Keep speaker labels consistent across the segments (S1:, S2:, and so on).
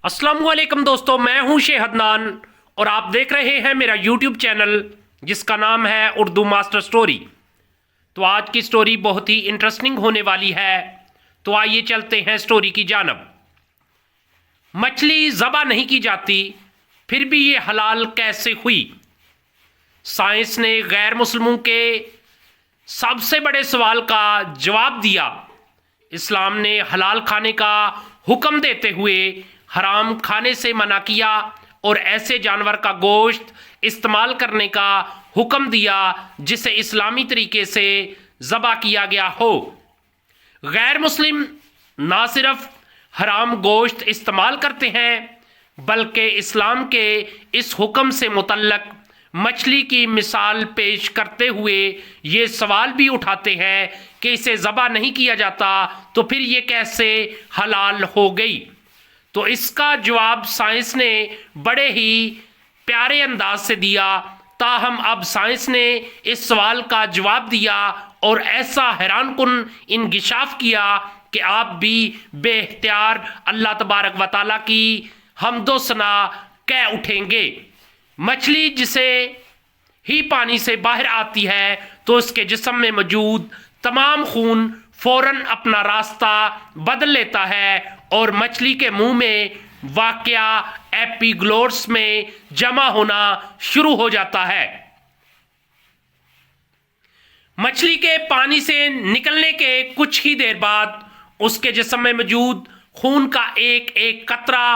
S1: अस्सलाम वालेकुम दोस्तों, मैं हूं शेह अदनान और आप देख रहे हैं मेरा यूट्यूब चैनल जिसका नाम है उर्दू मास्टर स्टोरी। तो आज की स्टोरी बहुत ही इंटरेस्टिंग होने वाली है, तो आइए चलते हैं स्टोरी की जानब। मछली ज़बा नहीं की जाती, फिर भी ये हलाल कैसे हुई? साइंस ने गैर मुस्लिमों के सबसे बड़े सवाल का जवाब दिया। इस्लाम ने हलाल खाने का हुक्म देते हुए हराम खाने से मना किया और ऐसे जानवर का गोश्त इस्तेमाल करने का हुक्म दिया जिसे इस्लामी तरीके से ज़बा किया गया हो। गैर मुस्लिम ना सिर्फ हराम गोश्त इस्तेमाल करते हैं बल्कि इस्लाम के इस हुक्म से मुतल्लक मछली की मिसाल पेश करते हुए ये सवाल भी उठाते हैं कि इसे ज़बा नहीं किया जाता तो फिर ये कैसे हलाल हो गई। तो इसका जवाब साइंस ने बड़े ही प्यारे अंदाज से दिया। ताहम अब साइंस ने इस सवाल का जवाब दिया और ऐसा हैरानकुन इंकिशाफ किया कि आप भी बेख्तियार अल्लाह तबारक व तआला की हम्दो सना कह उठेंगे। मछली जिसे ही पानी से बाहर आती है तो उसके जिस्म में मौजूद तमाम खून फौरन अपना रास्ता बदल लेता है और मछली के मुंह में वाक़या एपिग्लोट्स में जमा होना शुरू हो जाता है। मछली के पानी से निकलने के कुछ ही देर बाद उसके जिस्म में मौजूद खून का एक एक कतरा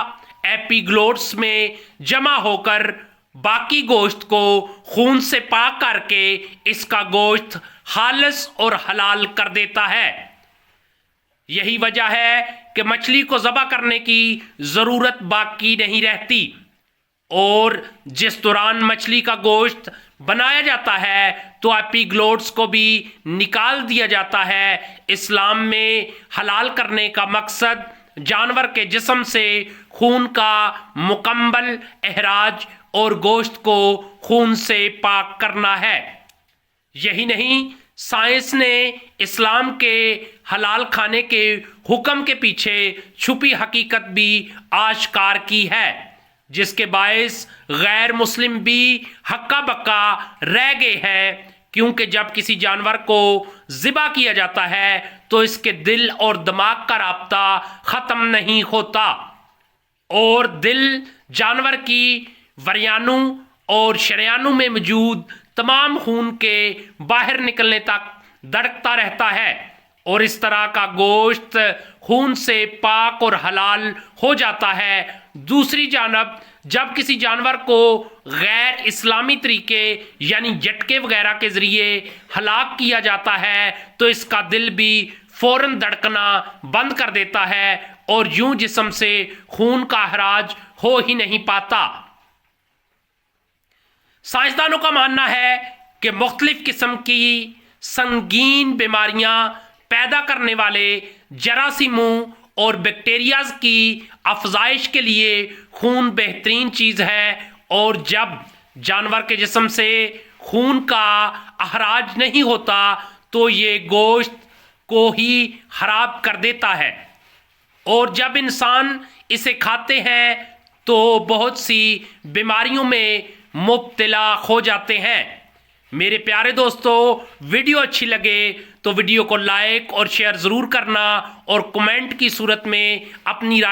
S1: एपिग्लोट्स में जमा होकर बाकी गोश्त को खून से पाक करके इसका गोश्त खालिस और हलाल कर देता है। यही वजह है कि मछली को ज़बा करने की ज़रूरत बाकी नहीं रहती और जिस दौरान मछली का गोश्त बनाया जाता है तो एपिग्लोट्स को भी निकाल दिया जाता है। इस्लाम में हलाल करने का मकसद जानवर के जिस्म से खून का मुकम्मल अहराज और गोश्त को खून से पाक करना है। यही नहीं, साइंस ने इस्लाम के हलाल खाने के हुक्म के पीछे छुपी हकीकत भी आश्कार की है, जिसके बायस गैर मुस्लिम भी हक्का बक्का रह गए हैं। क्योंकि जब किसी जानवर को ज़िबा किया जाता है तो इसके दिल और दिमाग का राब्ता ख़त्म नहीं होता और दिल जानवर की वरियानू और शरियानू में मौजूद तमाम खून के बाहर निकलने तक धड़कता रहता है और इस तरह का गोश्त खून से पाक और हलाल हो जाता है। दूसरी जानब जब किसी जानवर को गैर इस्लामी तरीके यानी झटके वगैरह के ज़रिए हलाक किया जाता है तो इसका दिल भी फौरन धड़कना बंद कर देता है और यूं जिस्म से खून का अखराज हो ही नहीं पाता। साइंसदानों का मानना है कि मुख्तलिफ किस्म की संगीन बीमारियां पैदा करने वाले जरासीमों और बैक्टीरियाज की अफजाइश के लिए खून बेहतरीन चीज़ है और जब जानवर के जिस्म से खून का अखराज नहीं होता तो ये गोश्त को ही खराब कर देता है और जब इंसान इसे खाते हैं तो बहुत सी बीमारियों में मुब्तला हो जाते हैं। मेरे प्यारे दोस्तों, वीडियो अच्छी लगे तो वीडियो को लाइक और शेयर ज़रूर करना और कमेंट की सूरत में अपनी